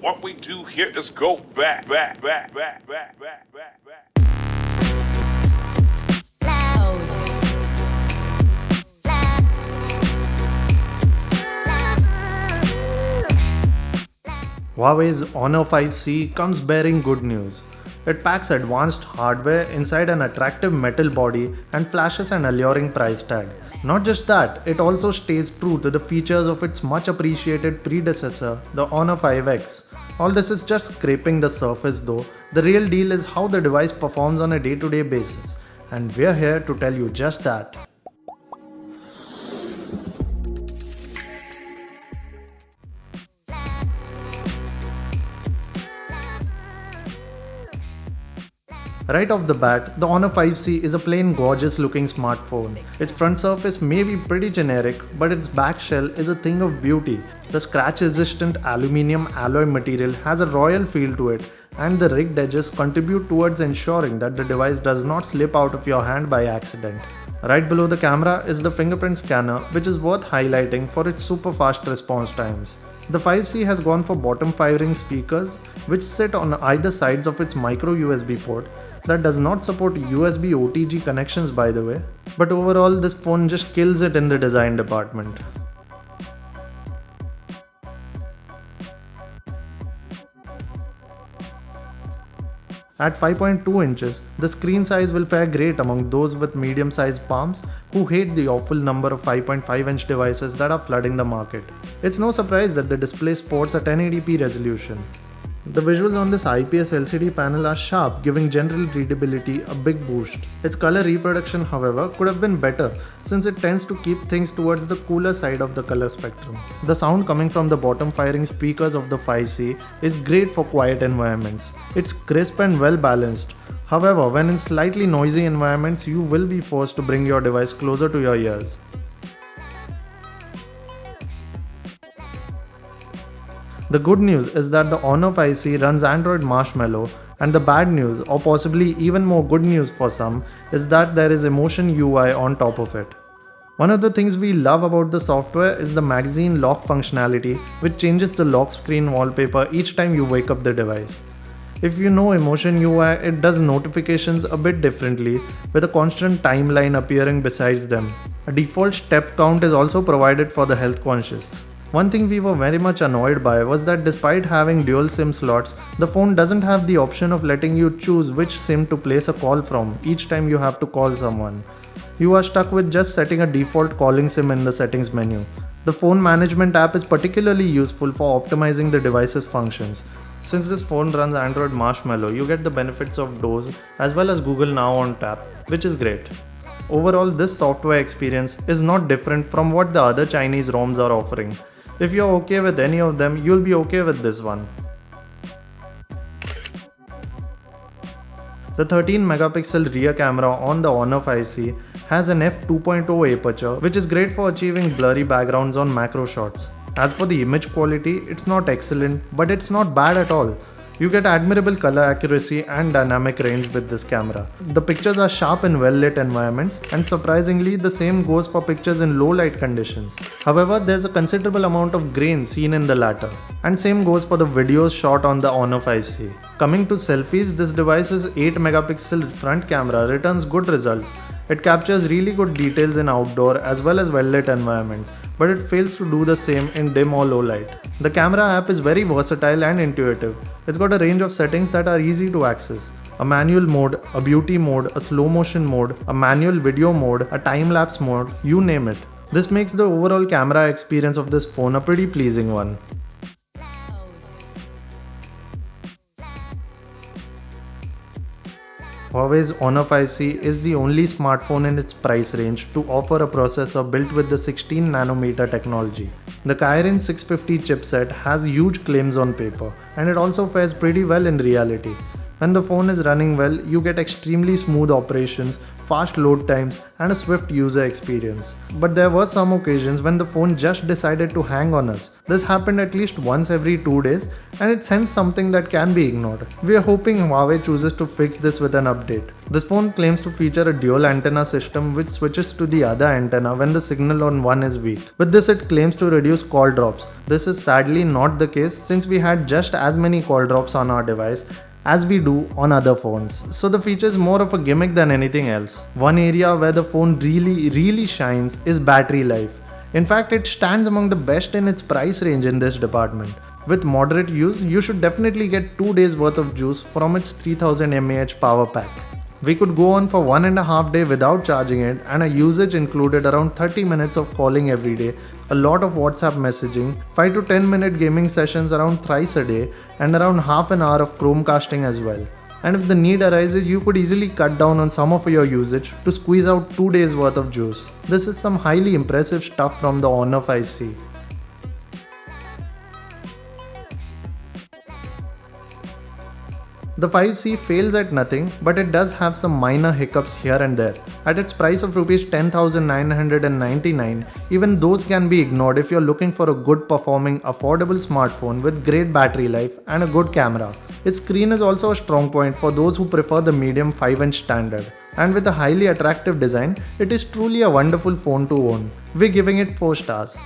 What we do here is go back. Huawei's Honor 5C comes bearing good news. It packs advanced hardware inside an attractive metal body and flashes an alluring price tag. Not just that, it also stays true to the features of its much appreciated predecessor, the Honor 5X. All this is just scraping the surface though. The real deal is how the device performs on a day-to-day basis. And we're here to tell you just that. Right off the bat, the Honor 5C is a plain gorgeous looking smartphone. Its front surface may be pretty generic, but its back shell is a thing of beauty. The scratch resistant aluminium alloy material has a royal feel to it, and the rigged edges contribute towards ensuring that the device does not slip out of your hand by accident. Right below the camera is the fingerprint scanner, which is worth highlighting for its super fast response times. The 5C has gone for bottom 5-ring speakers, which sit on either sides of its micro USB port. That does not support USB OTG connections, by the way, but overall this phone just kills it in the design department. At 5.2 inches, the screen size will fare great among those with medium-sized palms who hate the awful number of 5.5-inch devices that are flooding the market. It's no surprise that the display sports a 1080p resolution. The visuals on this IPS LCD panel are sharp, giving general readability a big boost. Its color reproduction, however, could have been better since it tends to keep things towards the cooler side of the color spectrum. The sound coming from the bottom 5-ring speakers of the 5C is great for quiet environments. It's crisp and well balanced. However, when in slightly noisy environments, you will be forced to bring your device closer to your ears. The good news is that the Honor 5C runs Android Marshmallow, and the bad news, or possibly even more good news for some, is that there is Emotion UI on top of it. One of the things we love about the software is the magazine lock functionality, which changes the lock screen wallpaper each time you wake up the device. If you know Emotion UI, it does notifications a bit differently, with a constant timeline appearing besides them. A default step count is also provided for the health conscious. One thing we were very much annoyed by was that despite having dual SIM slots, the phone doesn't have the option of letting you choose which SIM to place a call from each time you have to call someone. You are stuck with just setting a default calling SIM in the settings menu. The phone management app is particularly useful for optimizing the device's functions. Since this phone runs Android Marshmallow, you get the benefits of Doze as well as Google Now on tap, which is great. Overall, this software experience is not different from what the other Chinese ROMs are offering. If you're okay with any of them, you'll be okay with this one. The 13-megapixel rear camera on the Honor 5C has an f2.0 aperture, which is great for achieving blurry backgrounds on macro shots. As for the image quality, it's not excellent, but it's not bad at all. You get admirable color accuracy and dynamic range with this camera. The pictures are sharp in well-lit environments, and surprisingly, the same goes for pictures in low light conditions. However, there's a considerable amount of grain seen in the latter. And same goes for the videos shot on the Honor 5C. Coming to selfies, this device's 8-megapixel front camera returns good results. It captures really good details in outdoor as well as well-lit environments, but it fails to do the same in dim or low light. The camera app is very versatile and intuitive. It's got a range of settings that are easy to access. A manual mode, a beauty mode, a slow motion mode, a manual video mode, a time-lapse mode, you name it. This makes the overall camera experience of this phone a pretty pleasing one. Huawei's Honor 5C is the only smartphone in its price range to offer a processor built with the 16nm technology. The Kirin 650 chipset has huge claims on paper, and it also fares pretty well in reality. When the phone is running well, you get extremely smooth operations fast load times, and a swift user experience. But there were some occasions when the phone just decided to hang on us. This happened at least once every 2 days, and it's hence something that can be ignored. We are hoping Huawei chooses to fix this with an update. This phone claims to feature a dual antenna system which switches to the other antenna when the signal on one is weak. With this, it claims to reduce call drops. This is sadly not the case since we had just as many call drops on our device as we do on other phones. So the feature is more of a gimmick than anything else. One area where the phone really shines is battery life. In fact, it stands among the best in its price range in this department. With moderate use, you should definitely get 2 days worth of juice from its 3000 mAh power pack. We could go on for 1.5 days without charging it, and our usage included around 30 minutes of calling every day, a lot of WhatsApp messaging, 5 to 10 minute gaming sessions around thrice a day, and around half an hour of Chromecasting as well. And if the need arises, you could easily cut down on some of your usage to squeeze out 2 days worth of juice. This is some highly impressive stuff from the Honor 5C. The 5C fails at nothing, but it does have some minor hiccups here and there. At its price of Rs 10,999, even those can be ignored if you're looking for a good performing, affordable smartphone with great battery life and a good camera. Its screen is also a strong point for those who prefer the medium 5-inch standard. And with a highly attractive design, it is truly a wonderful phone to own. We're giving it 4 stars.